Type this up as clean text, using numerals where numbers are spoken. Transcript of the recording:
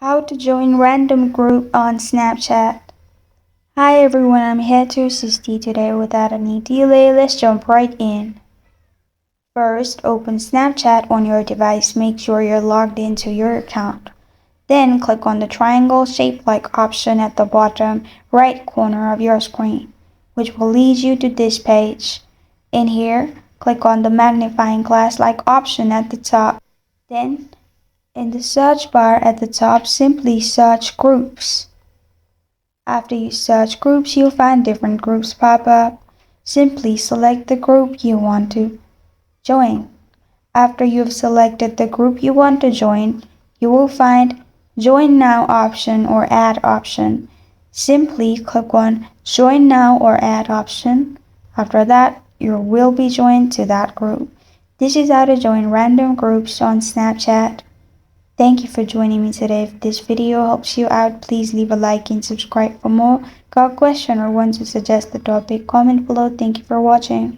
How to join random group on Snapchat. Hi everyone, I'm here to assist you today. Without any delay, let's jump right in. First, open Snapchat on your device. Make sure you're logged into your account. Then click on the triangle shaped like option at the bottom right corner of your screen, which will lead you to this page. In here, click on the magnifying glass like option at the top. Then in the search bar at the top, simply search groups. After you search groups, you'll find different groups pop up. Simply select the group you want to join. After you've selected the group you want to join, you will find Join Now option or Add option. Simply click on Join Now or Add option. After that, you will be joined to that group. This is how to join random groups on Snapchat. Thank you for joining me today. If this video helps you out, please leave a like and subscribe for more. Got a question or want to suggest the topic? Comment below. Thank you for watching.